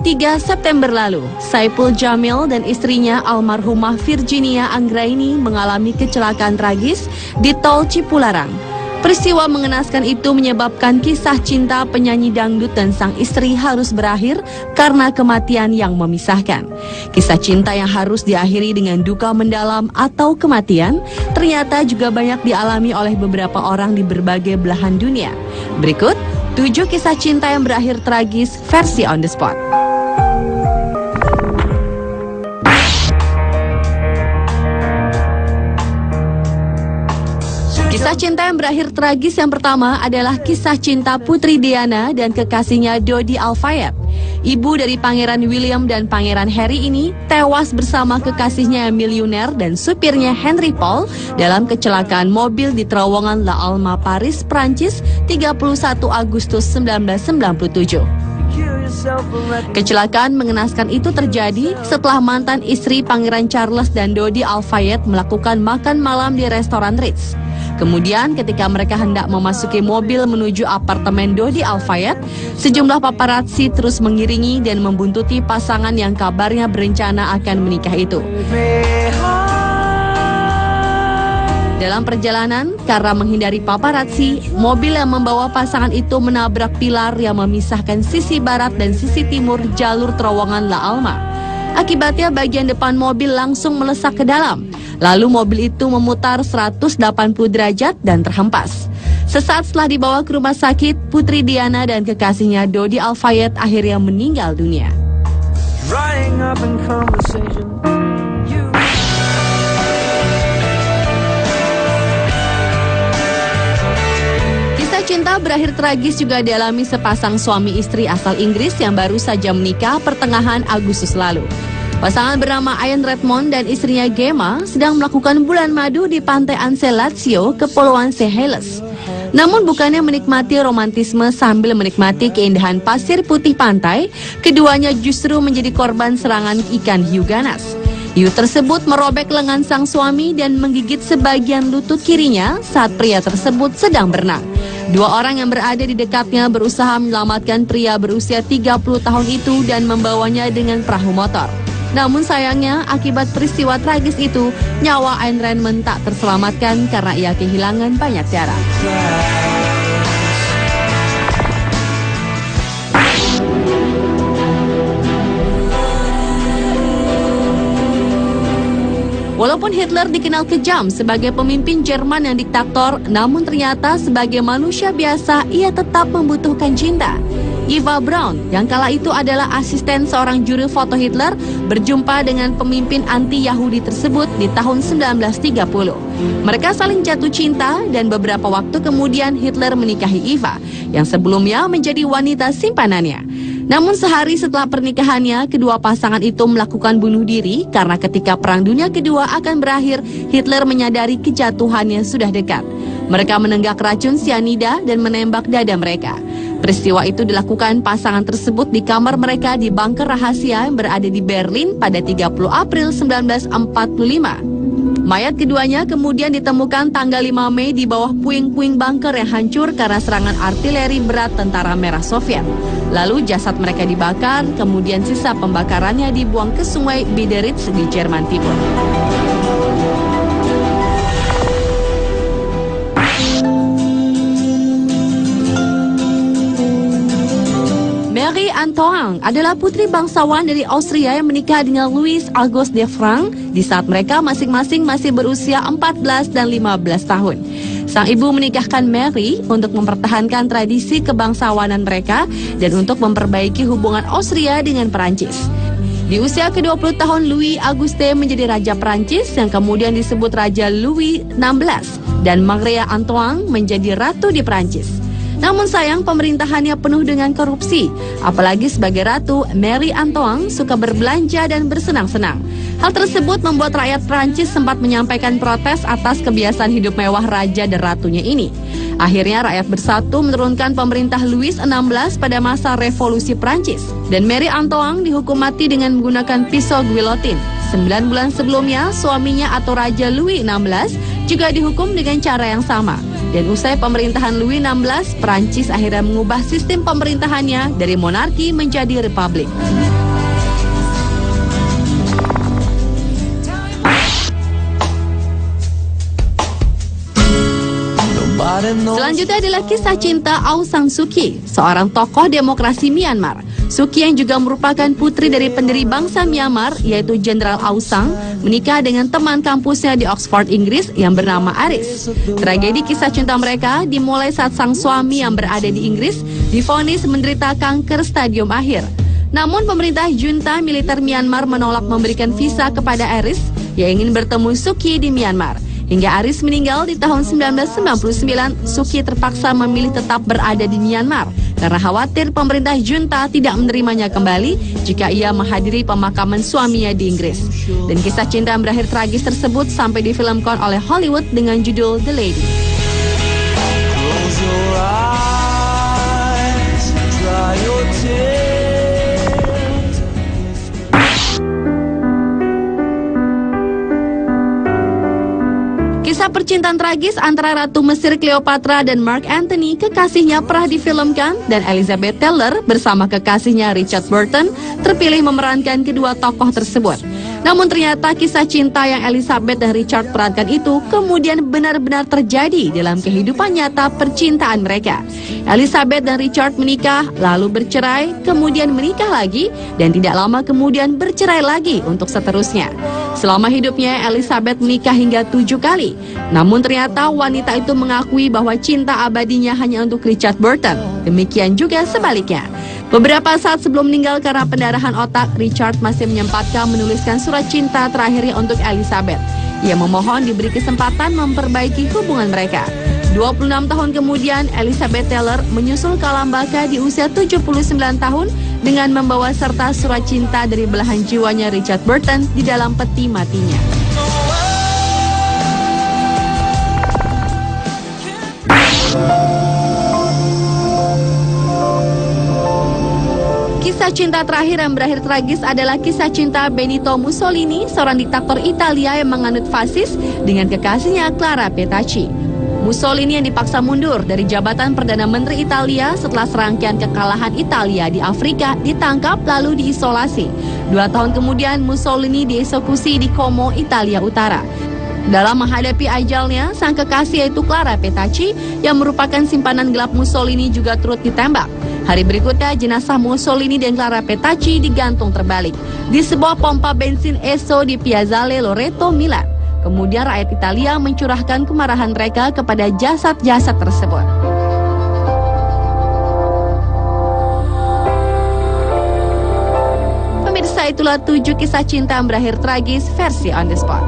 3 September lalu, Saipul Jamil dan istrinya almarhumah Virginia Anggraini mengalami kecelakaan tragis di Tol Cipularang. Peristiwa mengenaskan itu menyebabkan kisah cinta penyanyi dangdut dan sang istri harus berakhir karena kematian yang memisahkan. Kisah cinta yang harus diakhiri dengan duka mendalam atau kematian ternyata juga banyak dialami oleh beberapa orang di berbagai belahan dunia. Berikut 7 kisah cinta yang berakhir tragis versi on the spot. Kisah cinta yang berakhir tragis yang pertama adalah kisah cinta Putri Diana dan kekasihnya Dodi Al-Fayed. Ibu dari Pangeran William dan Pangeran Harry ini tewas bersama kekasihnya yang miliuner dan supirnya Henry Paul dalam kecelakaan mobil di terowongan La Alma, Paris, Prancis 31 Agustus 1997. Kecelakaan mengenaskan itu terjadi setelah mantan istri Pangeran Charles dan Dodi Al-Fayed melakukan makan malam di restoran Ritz. Kemudian ketika mereka hendak memasuki mobil menuju apartemen Dodi Al-Fayed, sejumlah paparazzi terus mengiringi dan membuntuti pasangan yang kabarnya berencana akan menikah itu. Dalam perjalanan, karena menghindari paparazzi, mobil yang membawa pasangan itu menabrak pilar yang memisahkan sisi barat dan sisi timur jalur terowongan La Alma. Akibatnya bagian depan mobil langsung melesak ke dalam. Lalu mobil itu memutar 180 derajat dan terhempas. Sesaat setelah dibawa ke rumah sakit, Putri Diana dan kekasihnya Dodi Al-Fayed akhirnya meninggal dunia. Kisah cinta berakhir tragis juga dialami sepasang suami istri asal Inggris yang baru saja menikah pertengahan Agustus lalu. Pasangan bernama Ian Redmond dan istrinya Gemma sedang melakukan bulan madu di pantai Anse Lazio, Kepulauan Seychelles. Namun bukannya menikmati romantisme sambil menikmati keindahan pasir putih pantai, keduanya justru menjadi korban serangan ikan hiu ganas. Hiu tersebut merobek lengan sang suami dan menggigit sebagian lutut kirinya saat pria tersebut sedang berenang. 2 orang yang berada di dekatnya berusaha menyelamatkan pria berusia 30 tahun itu dan membawanya dengan perahu motor. Namun sayangnya, akibat peristiwa tragis itu, nyawa Ayn Rand tak terselamatkan karena ia kehilangan banyak darah. Walaupun Hitler dikenal kejam sebagai pemimpin Jerman yang diktator, namun ternyata sebagai manusia biasa, ia tetap membutuhkan cinta. Eva Braun, yang kala itu adalah asisten seorang juru foto Hitler, berjumpa dengan pemimpin anti-Yahudi tersebut di tahun 1930. Mereka saling jatuh cinta dan beberapa waktu kemudian Hitler menikahi Eva, yang sebelumnya menjadi wanita simpanannya. Namun sehari setelah pernikahannya, kedua pasangan itu melakukan bunuh diri karena ketika Perang Dunia Kedua akan berakhir, Hitler menyadari kejatuhannya sudah dekat. Mereka menenggak racun sianida dan menembak dada mereka. Peristiwa itu dilakukan pasangan tersebut di kamar mereka di bunker rahasia yang berada di Berlin pada 30 April 1945. Mayat keduanya kemudian ditemukan tanggal 5 Mei di bawah puing-puing bunker yang hancur karena serangan artileri berat tentara Merah Soviet. Lalu jasad mereka dibakar, kemudian sisa pembakarannya dibuang ke sungai Biederitz di Jerman Timur. Marie Antoinette adalah putri bangsawan dari Austria yang menikah dengan Louis Auguste de France di saat mereka masing-masing masih berusia 14 dan 15 tahun. Sang ibu menikahkan Marie untuk mempertahankan tradisi kebangsawanan mereka dan untuk memperbaiki hubungan Austria dengan Perancis. Di usia ke-20 tahun, Louis Auguste menjadi Raja Perancis yang kemudian disebut Raja Louis XVI dan Marie Antoinette menjadi Ratu di Perancis. Namun sayang pemerintahannya penuh dengan korupsi. Apalagi sebagai ratu, Marie Antoinette suka berbelanja dan bersenang-senang. Hal tersebut membuat rakyat Prancis sempat menyampaikan protes atas kebiasaan hidup mewah raja dan ratunya ini. Akhirnya rakyat bersatu menurunkan pemerintah Louis XVI pada masa revolusi Prancis. Dan Marie Antoinette dihukum mati dengan menggunakan pisau guillotine. 9 bulan sebelumnya, suaminya atau Raja Louis XVI juga dihukum dengan cara yang sama. Dan usai pemerintahan Louis XVI, Prancis akhirnya mengubah sistem pemerintahannya dari monarki menjadi republik. Selanjutnya adalah kisah cinta Aung San Suu Kyi, seorang tokoh demokrasi Myanmar. Suu Kyi yang juga merupakan putri dari pendiri bangsa Myanmar, yaitu Jenderal Aung San, menikah dengan teman kampusnya di Oxford, Inggris yang bernama Aris. Tragedi kisah cinta mereka dimulai saat sang suami yang berada di Inggris divonis menderita kanker stadium akhir. Namun pemerintah junta militer Myanmar menolak memberikan visa kepada Aris yang ingin bertemu Suu Kyi di Myanmar. Hingga Aris meninggal di tahun 1999, Suu Kyi terpaksa memilih tetap berada di Myanmar karena khawatir pemerintah junta tidak menerimanya kembali jika ia menghadiri pemakaman suaminya di Inggris. Dan kisah cinta yang berakhir tragis tersebut sampai difilmkan oleh Hollywood dengan judul The Lady. Kisah percintaan tragis antara Ratu Mesir Cleopatra dan Mark Antony, kekasihnya, pernah difilmkan dan Elizabeth Taylor bersama kekasihnya Richard Burton terpilih memerankan kedua tokoh tersebut. Namun ternyata kisah cinta yang Elizabeth dan Richard perankan itu kemudian benar-benar terjadi dalam kehidupan nyata percintaan mereka. Elizabeth dan Richard menikah, lalu bercerai, kemudian menikah lagi, dan tidak lama kemudian bercerai lagi untuk seterusnya. Selama hidupnya, Elizabeth menikah hingga 7 kali. Namun ternyata wanita itu mengakui bahwa cinta abadinya hanya untuk Richard Burton. Demikian juga sebaliknya. Beberapa saat sebelum meninggal karena pendarahan otak, Richard masih menyempatkan menuliskan surat cinta terakhirnya untuk Elizabeth. Ia memohon diberi kesempatan memperbaiki hubungan mereka. 26 tahun kemudian, Elizabeth Taylor menyusul Kalambaka di usia 79 tahun dengan membawa serta surat cinta dari belahan jiwanya Richard Burton di dalam peti matinya. Kisah cinta terakhir yang berakhir tragis adalah kisah cinta Benito Mussolini, seorang diktator Italia yang menganut fasis, dengan kekasihnya Clara Petacci. Mussolini yang dipaksa mundur dari jabatan Perdana Menteri Italia setelah serangkaian kekalahan Italia di Afrika ditangkap lalu diisolasi. 2 tahun kemudian Mussolini dieksekusi di Como, Italia Utara. Dalam menghadapi ajalnya, sang kekasih yaitu Clara Petacci yang merupakan simpanan gelap Mussolini juga turut ditembak. Hari berikutnya, jenazah Mussolini dan Clara Petacci digantung terbalik di sebuah pompa bensin Esso di Piazzale Loreto, Milan. Kemudian rakyat Italia mencurahkan kemarahan mereka kepada jasad-jasad tersebut. Pemirsa, itulah 7 kisah cinta yang berakhir tragis versi On The Spot.